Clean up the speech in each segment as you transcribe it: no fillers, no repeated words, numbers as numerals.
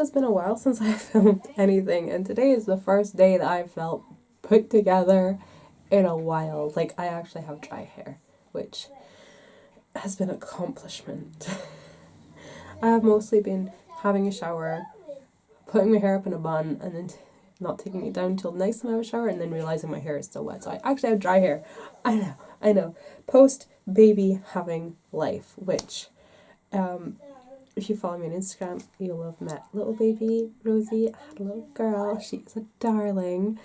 has been a while since I filmed anything, and today is the first day that I felt put together in a while. Like, I actually have dry hair, which has been an accomplishment. I have mostly been having a shower, putting my hair up in a bun, and then not taking it down until the next time I have a shower, and then realising my hair is still wet. So I actually have dry hair. I know. Post baby having life, which, if you follow me on Instagram, you'll have met little baby Rosie. I had a little girl. She is a darling.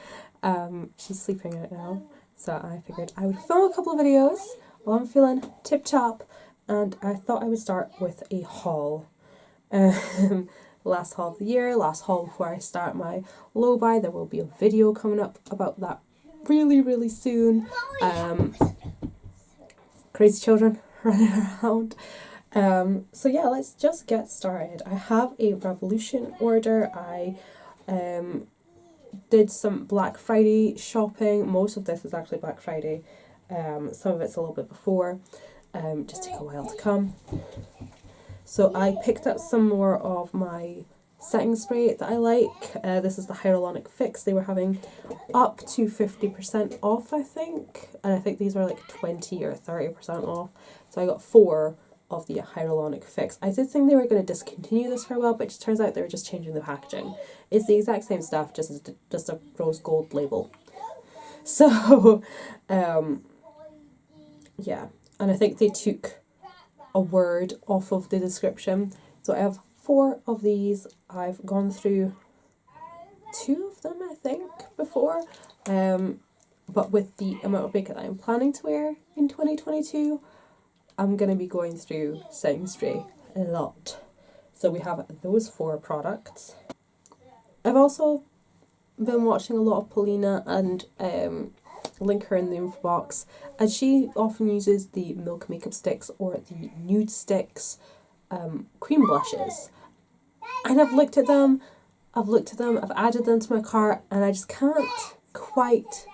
She's sleeping right now. So I figured I would film a couple of videos while I'm feeling tip-top. And I thought I would start with a haul. Last haul of the year, last haul before I start my low buy. There will be a video coming up about that really, really soon. Crazy children running around. So yeah, let's just get started. I have a Revolution order. I did some Black Friday shopping. Most of this is actually Black Friday. Some of it's a little bit before. Just take a while to come. So I picked up some more of my setting spray that I like. This is the Hyaluronic Fix. They were having up to 50% off, I think. And I think these were like 20 or 30% off. So I got 4 of the Hyaluronic Fix. I did think they were going to discontinue this for a while, but it just turns out they were just changing the packaging. It's the exact same stuff, just a rose gold label. So, yeah. And I think they took a word off of the description. So I have 4 of these. I've gone through 2 of them, I think, before. But with the amount of makeup that I'm planning to wear in 2022, I'm going to be going through setting spray a lot. So we have those 4 products. I've also been watching a lot of Paulina, and link her in the info box, and she often uses the Milk Makeup Sticks or the Nude Sticks cream blushes. And I've looked at them, I've added them to my cart, and I just can't quite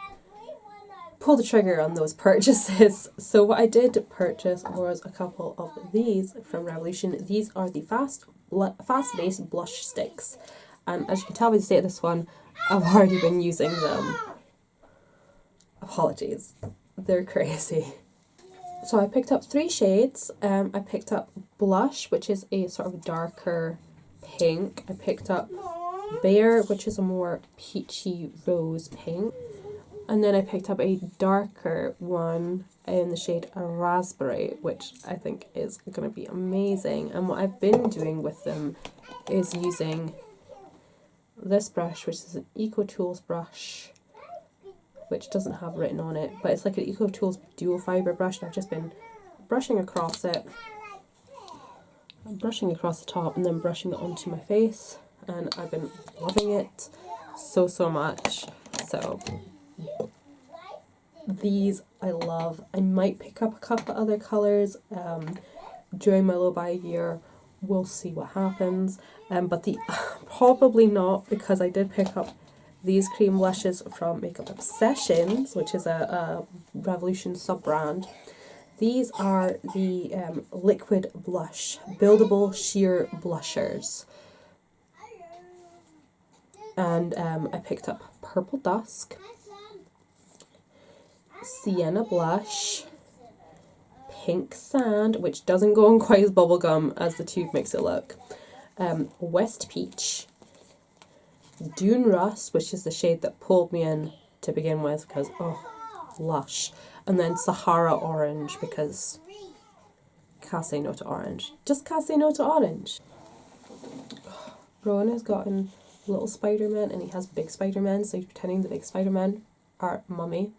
pull the trigger on those purchases. So what I did purchase was a couple of these from Revolution. These are the fast-based blush sticks. And as you can tell by the state of this one, I've already been using them. Apologies. They're crazy. So I picked up 3 shades. I picked up Blush, which is a sort of darker pink. I picked up Bare, which is a more peachy rose pink. And then I picked up a darker one in the shade Raspberry, which I think is going to be amazing. And what I've been doing with them is using this brush, which is an EcoTools brush, which doesn't have written on it, but it's like an EcoTools dual fibre brush, and I've just been brushing across it, brushing across the top, and then brushing it onto my face, and I've been loving it so much. So these I love. I might pick up a couple of other colours during my low buy year. We'll see what happens, but the probably not, because I did pick up these cream blushes from Makeup Obsessions, which is a Revolution sub-brand. These are the liquid blush, Buildable sheer blushers. And I picked up Purple Dusk, Sienna Blush, Pink Sand, which doesn't go on quite as bubblegum as the tube makes it look, West Peach, Dune Rust, which is the shade that pulled me in to begin with because, oh, lush. And then Sahara Orange, because can't say no to orange. Just can't say no to orange. Rowan has gotten little Spider-Man, and he has big Spider-Man, so he's pretending the big Spider-Man are Mummy.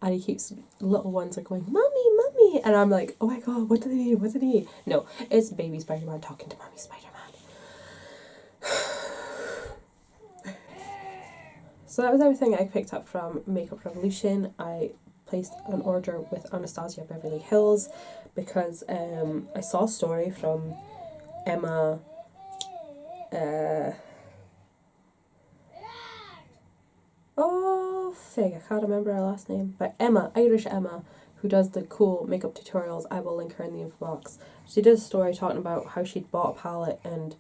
And he keeps, little ones are going, Mummy, Mummy! And I'm like, oh my god, what do they need? What do they need? No, it's baby Spider-Man talking to Mummy Spider-Man. So that was everything I picked up from Makeup Revolution. I placed an order with Anastasia Beverly Hills because I saw a story from Emma. I can't remember her last name. But Emma, Irish Emma, who does the cool makeup tutorials. I will link her in the info box. She did a story talking about how she'd bought a palette and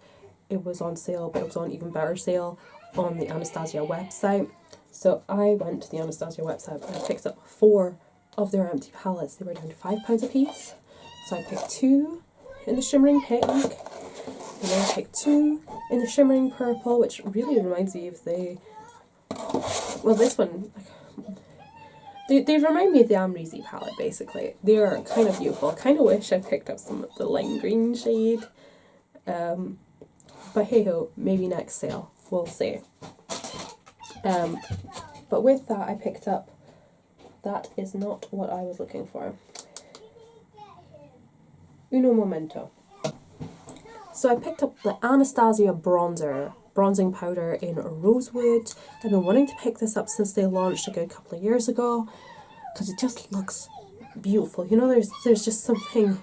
it was on sale, but it was on even better sale on the Anastasia website. So I went to the Anastasia website and I picked up 4 of their empty palettes. They were down to £5 a piece. So I picked 2 in the shimmering pink, and then I picked 2 in the shimmering purple, which really reminds me of the, well, this one, they remind me of the Amrezy palette, basically. They are kind of beautiful. I kind of wish I picked up some of the lime green shade. But hey ho, maybe next sale. We'll see. But with that, I picked up, that is not what I was looking for. Uno momento. So I picked up the Anastasia bronzing powder in Rosewood. I've been wanting to pick this up since they launched a good couple of years ago, because it just looks beautiful. You know, there's just something,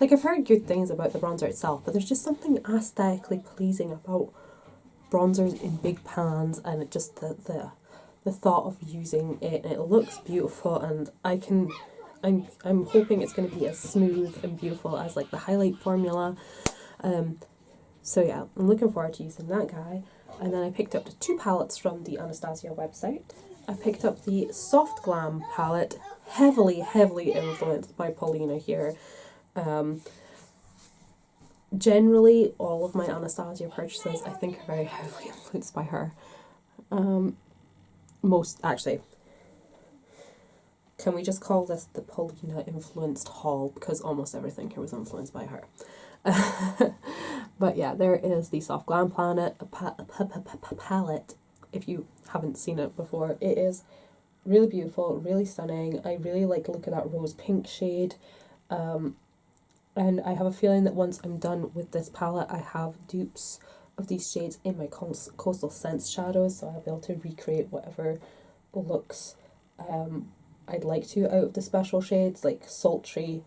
like, I've heard good things about the bronzer itself, but there's just something aesthetically pleasing about bronzers in big pans, and it just the thought of using it, and it looks beautiful, and I'm hoping it's going to be as smooth and beautiful as like the highlight formula. So yeah, I'm looking forward to using that guy. And then I picked up the 2 palettes from the Anastasia website. I picked up the Soft Glam palette, heavily influenced by Paulina here. Generally, all of my Anastasia purchases, I think, are very heavily influenced by her. Most, actually, can we just call this the Paulina influenced haul, because almost everything here was influenced by her. But yeah, there is the Soft Glam palette. If you haven't seen it before, it is really beautiful, really stunning. I really like the look of that rose pink shade. And I have a feeling that once I'm done with this palette, I have dupes of these shades in my Coastal Scents shadows, so I'll be able to recreate whatever looks I'd like to out of the special shades, like sultry,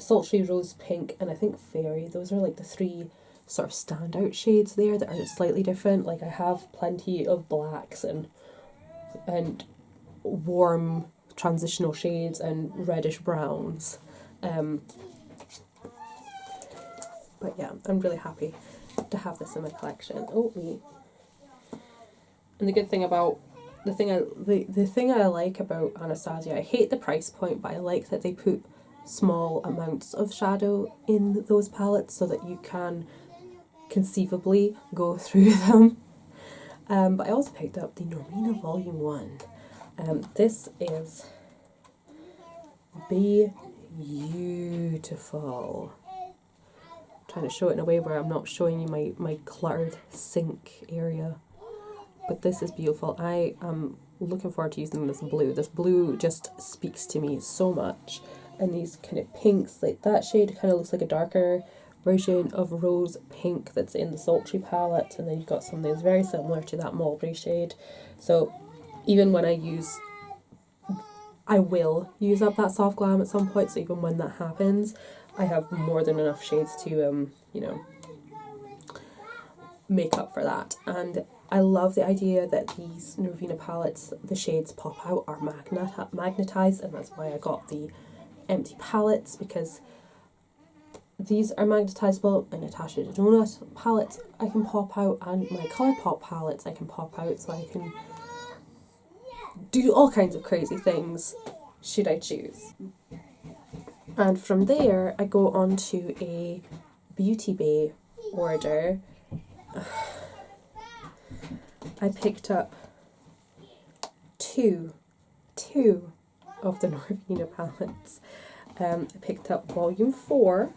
rose pink, and I think fairy. Those are like the 3 sort of standout shades there that are slightly different. Like, I have plenty of blacks and warm transitional shades and reddish browns. But yeah, I'm really happy to have this in my collection. Oh me. And the good thing about the thing I like about Anastasia, I hate the price point, but I like that they put small amounts of shadow in those palettes so that you can conceivably go through them. But I also picked up the Noreena Volume One. This is beautiful. I'm trying to show it in a way where I'm not showing you my cluttered sink area. But this is beautiful. I am looking forward to using this blue. This blue just speaks to me so much. And these kind of pinks, like that shade kind of looks like a darker version of rose pink that's in the sultry palette. And then you've got something that's very similar to that mulberry shade. So even when I will use up that Soft Glam at some point. So even when that happens, I have more than enough shades to, make up for that. And I love the idea that these Noreena palettes, the shades pop out, are magnetized, and that's why I got the empty palettes, because these are magnetizable, and Natasha Donut palettes I can pop out, and my Colourpop palettes I can pop out, so I can do all kinds of crazy things should I choose. And from there I go on to a Beauty Bay order. I picked up two of the Noreena palettes. I picked up Volume 4,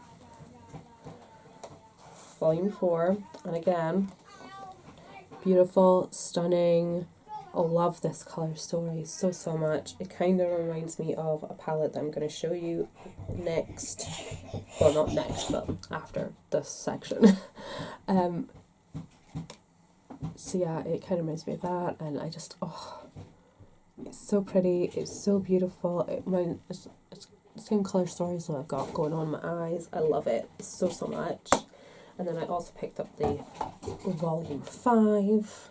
and again, beautiful, stunning. I love this colour story so much. It kind of reminds me of a palette that I'm going to show you next. Well, not next, but after this section. So yeah, it kind of reminds me of that, and I just, it's so pretty, it's so beautiful. It's the same colour stories that I've got going on in my eyes. I love it so much. And then I also picked up the Volume 5,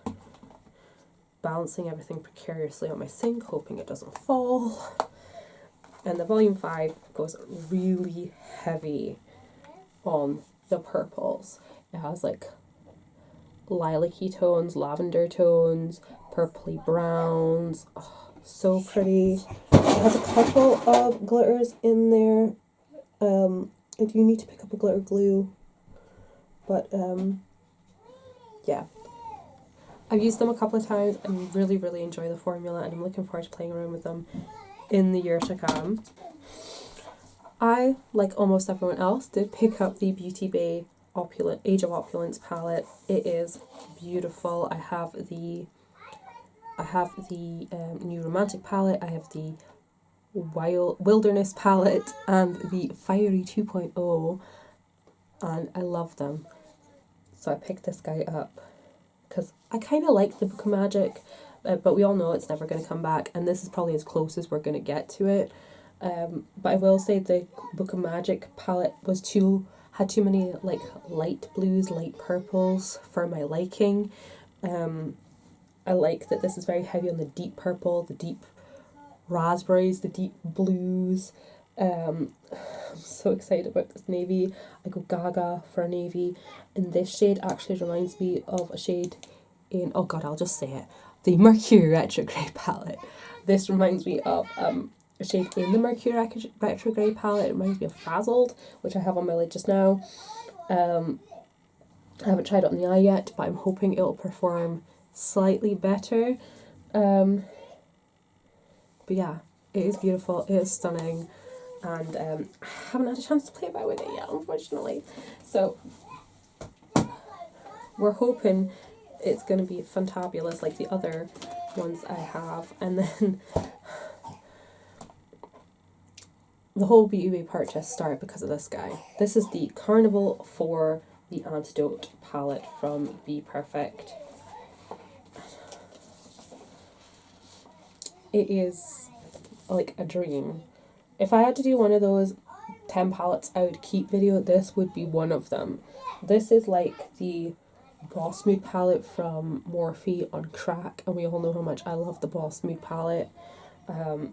balancing everything precariously on my sink, hoping it doesn't fall. And the Volume 5 goes really heavy on the purples. It has like lilac-y tones, lavender tones, purpley browns. Oh, so pretty. It has a couple of glitters in there. I do need to pick up a glitter glue, but yeah. I've used them a couple of times and really, really enjoy the formula, and I'm looking forward to playing around with them in the year to come. I, like almost everyone else, did pick up the Beauty Bay Opulent Age of Opulence palette. It is beautiful. I have the new Romantic palette. I have the Wilderness palette and the Fiery 2.0, and I love them. So I picked this guy up because I kind of like the Book of Magic, but we all know it's never going to come back, and this is probably as close as we're going to get to it. But I will say the Book of Magic palette had too many like light blues, light purples for my liking. I like that this is very heavy on the deep purple, the deep raspberries, the deep blues. I'm so excited about this navy. I go gaga for a navy, and this shade actually reminds me of a shade in, oh god, I'll just say it, the Mercury Retrograde palette. This reminds me of a shade in the Mercury Retrograde palette. It reminds me of Frazzled, which I have on my lid just now. I haven't tried it on the eye yet, but I'm hoping it'll perform slightly better. But yeah, it is beautiful, it is stunning, and I haven't had a chance to play about with it yet, unfortunately. So we're hoping it's going to be fantabulous like the other ones I have. And then the whole Beauty Bay purchase started because of this guy. This is the Carnival for the Antidote palette from Be Perfect. It is like a dream. If I had to do one of those 10 palettes I would keep video, this would be one of them. This is like the Boss Mood palette from Morphe on crack, and we all know how much I love the Boss Mood palette. I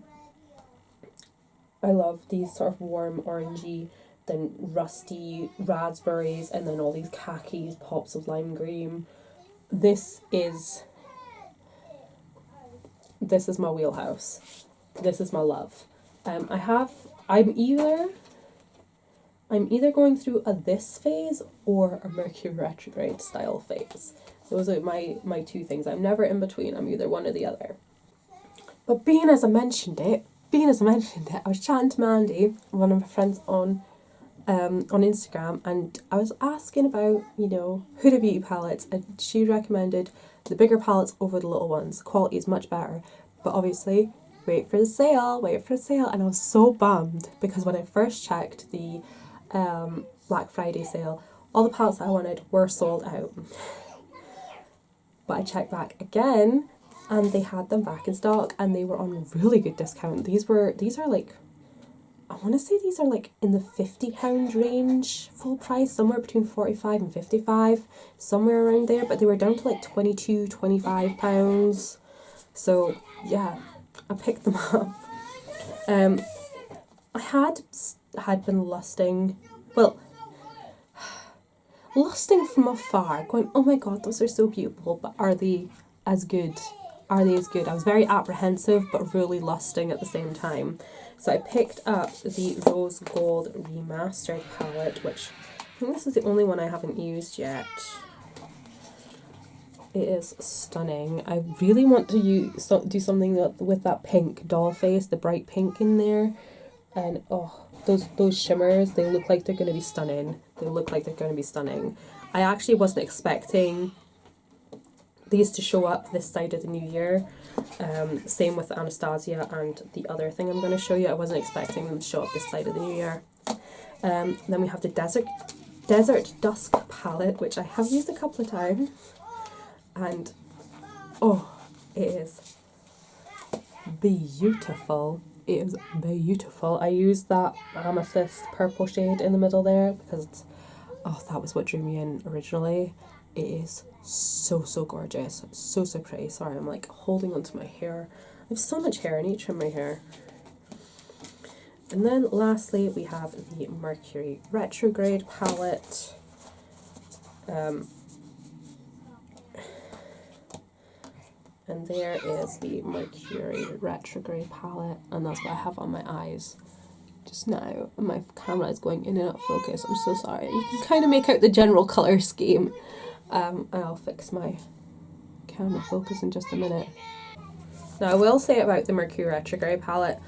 love these sort of warm orangey, then rusty raspberries, and then all these khakis, pops of lime green. This is my wheelhouse. This is my love. I'm either going through a this phase or a Mercury retrograde style phase. Those are my two things. I'm never in between. I'm either one or the other. But being as I mentioned it, I was chatting to Mandy, one of my friends on Instagram, and I was asking about, Huda Beauty palettes, and she recommended the bigger palettes over the little ones. The quality is much better, but obviously, wait for the sale, and I was so bummed because when I first checked the Black Friday sale, all the palettes that I wanted were sold out. But I checked back again, and they had them back in stock, and they were on really good discount. These are like, I want to say these are like in the £50 range full price, somewhere between 45 and 55, somewhere around there, but they were down to like £22-25. So yeah, I picked them up. I had been lusting from afar, going, oh my god, those are so beautiful, but are they as good? I was very apprehensive, but really lusting at the same time. So I picked up the Rose Gold Remastered palette, which I think this is the only one I haven't used yet. It is stunning. I really want to do something with that pink doll face, the bright pink in there. And those shimmers, they look like they're going to be stunning. I actually wasn't expecting these to show up this side of the new year. Same with Anastasia and the other thing I'm going to show you. I wasn't expecting them to show up this side of the new year. Then we have the Desert Dusk palette, which I have used a couple of times. And it is beautiful. I used that amethyst purple shade in the middle there because that was what drew me in originally. It is so gorgeous, so pretty. Sorry, I'm like holding onto my hair. I have so much hair, I need to trim my hair. And then lastly we have the Mercury Retrograde palette. And there is the Mercury Retrograde palette, and that's what I have on my eyes just now. And my camera is going in and out of focus. I'm so sorry. You can kind of make out the general colour scheme. And I'll fix my camera focus in just a minute. Now, I will say about the Mercury Retrograde palette,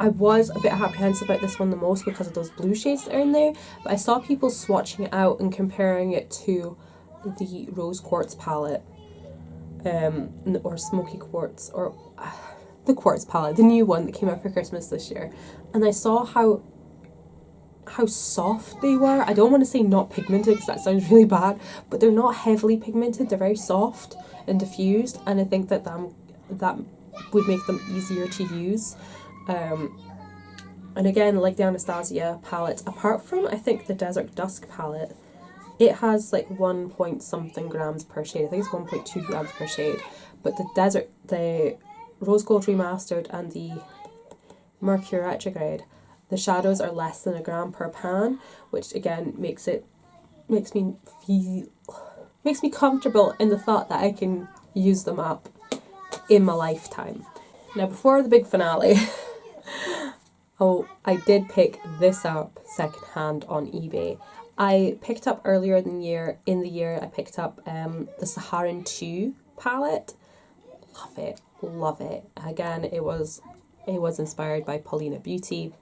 I was a bit apprehensive about this one the most because of those blue shades that are in there, but I saw people swatching it out and comparing it to the Rose Quartz palette, or Smoky Quartz, or the Quartz palette, the new one that came out for Christmas this year, and I saw how soft they were. I don't want to say not pigmented because that sounds really bad, but they're not heavily pigmented, they're very soft and diffused, and I think that would make them easier to use. And again, like the Anastasia palette, apart from I think the Desert Dusk palette, it has like 1 point something grams per shade. I think it's 1.2 grams per shade. But the Rose Gold Remastered and the Mercury Retrograde, the shadows are less than a gram per pan, which again makes me comfortable in the thought that I can use them up in my lifetime. Now, before the big finale, I did pick this up secondhand on eBay. I picked up earlier in the year, I picked up the Saharan 2 palette. Love it. Again, it was inspired by Paulina Beauty.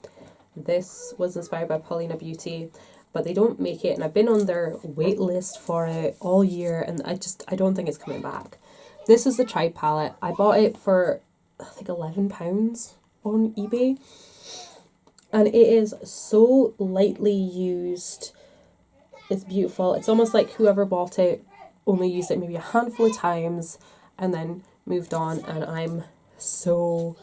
This was inspired by Paulina Beauty, but they don't make it, and I've been on their wait list for it all year, and I don't think it's coming back. This is the Tribe palette. I bought it for, I think, £11 on eBay, and it is so lightly used. It's beautiful. It's almost like whoever bought it only used it maybe a handful of times and then moved on, and I'm so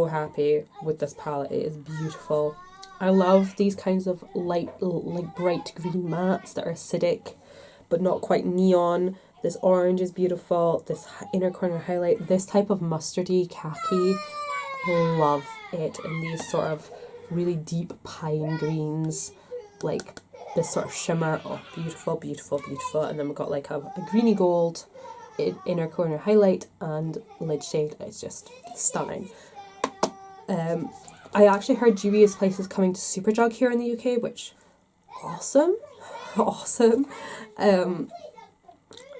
happy with this palette. It is beautiful. I love these kinds of light, like bright green mattes that are acidic but not quite neon. This orange is beautiful. This inner corner highlight, this type of mustardy khaki, love it. And these sort of really deep pine greens, like this sort of shimmer. Oh, beautiful. And then we've got like a greeny gold inner corner highlight and lid shade. It's just stunning. I actually heard Juvia's Place is coming to Superdrug here in the UK, which awesome.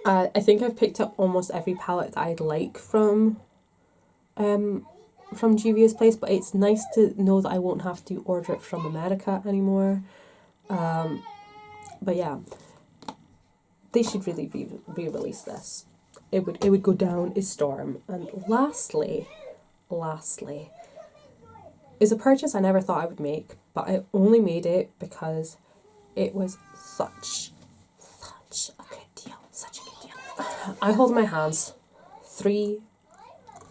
I think I've picked up almost every palette that I'd like from Juvia's Place, but it's nice to know that I won't have to order it from America anymore. But yeah, they should really re-release this. It would go down a storm. And lastly, is a purchase I never thought I would make, but I only made it because it was such a good deal. I hold in my hands 3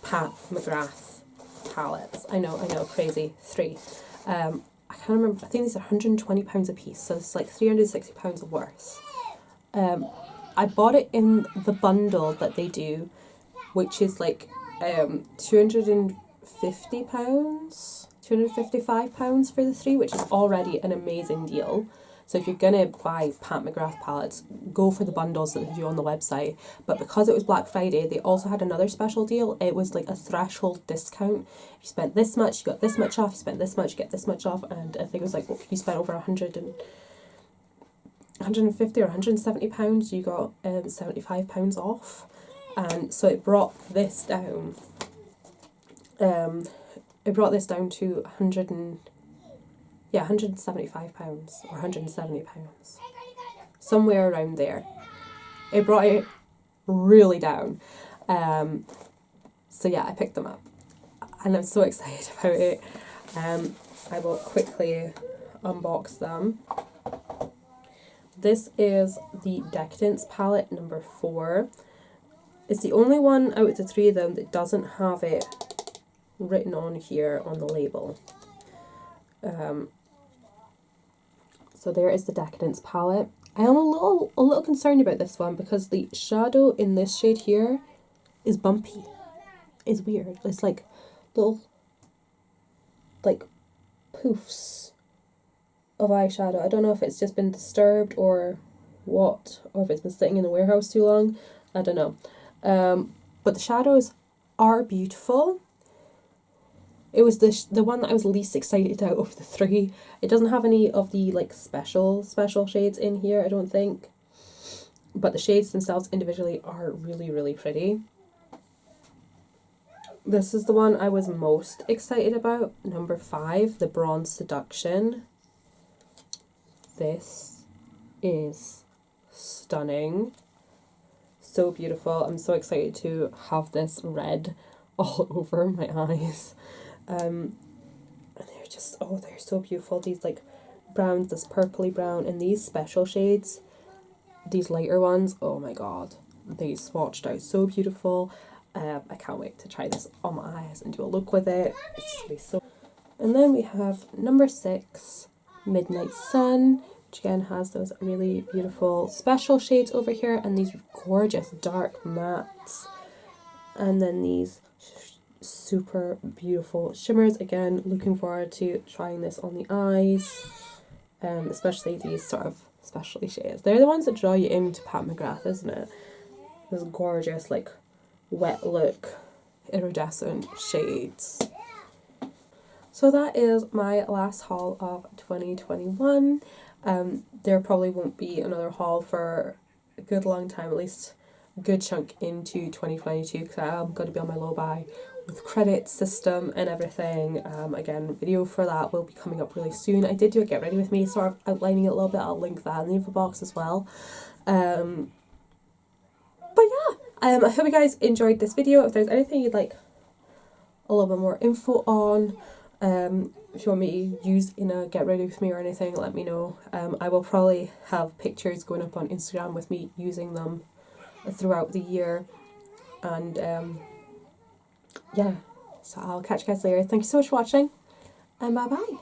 Mcgrath palettes. I know, crazy. 3. I can't remember. I think these are £120 a piece, so it's like £360 worth. I bought it in the bundle that they do, which is like £255 for the 3, which is already an amazing deal. So if you're going to buy Pat McGrath palettes, go for the bundles that they do on the website. But because it was Black Friday, they also had another special deal. It was like a threshold discount. If you spent this much, you got this much off. If you spent this much, you get this much off. And I think it was like, if you spent over 150 or £170, you got £75 off. And so it brought this down. It brought this down to £175 or £170, somewhere around there. It brought it really down. So yeah, I picked them up, and I'm so excited about it. I will quickly unbox them. This is the Decadence Palette number 4. It's the only one out of the 3 of them that doesn't have it written on here on the label. So there is the Decadence palette. I am a little concerned about this one because the shadow in this shade here is bumpy. It's weird. It's like little poofs of eyeshadow. I don't know if it's just been disturbed or what, or if it's been sitting in the warehouse too long. I don't know. But the shadows are beautiful. It was the one that I was least excited out of the three. It doesn't have any of the like special shades in here, I don't think. But the shades themselves individually are really, really pretty. This is the one I was most excited about, number 5, the Bronze Seduction. This is stunning. So beautiful. I'm so excited to have this red all over my eyes. And they're just, oh, they're so beautiful. These like browns, this purpley brown, and these special shades, these lighter ones, oh my god, they swatched out so beautiful. I can't wait to try this on my eyes and do a look with it. It's gonna be so. And then we have number 6, Midnight Sun, which again has those really beautiful special shades over here and these gorgeous dark mattes. And then these super beautiful shimmers. Again, looking forward to trying this on the eyes, especially these sort of specialty shades. They're the ones that draw you into Pat McGrath, isn't it? Those gorgeous, like, wet look, iridescent shades. So that is my last haul of 2021. There probably won't be another haul for a good long time, at least a good chunk into 2022, because I am going to be on my low buy with credit system and everything. Again, video for that will be coming up really soon. I did do a get ready with me, sort of outlining it a little bit. I'll link that in the info box as well. But yeah, I hope you guys enjoyed this video. If there's anything you'd like a little bit more info on, if you want me to use in a get ready with me or anything, let me know. I will probably have pictures going up on Instagram with me using them throughout the year. And yeah, so I'll catch you guys later. Thank you so much for watching, and bye bye.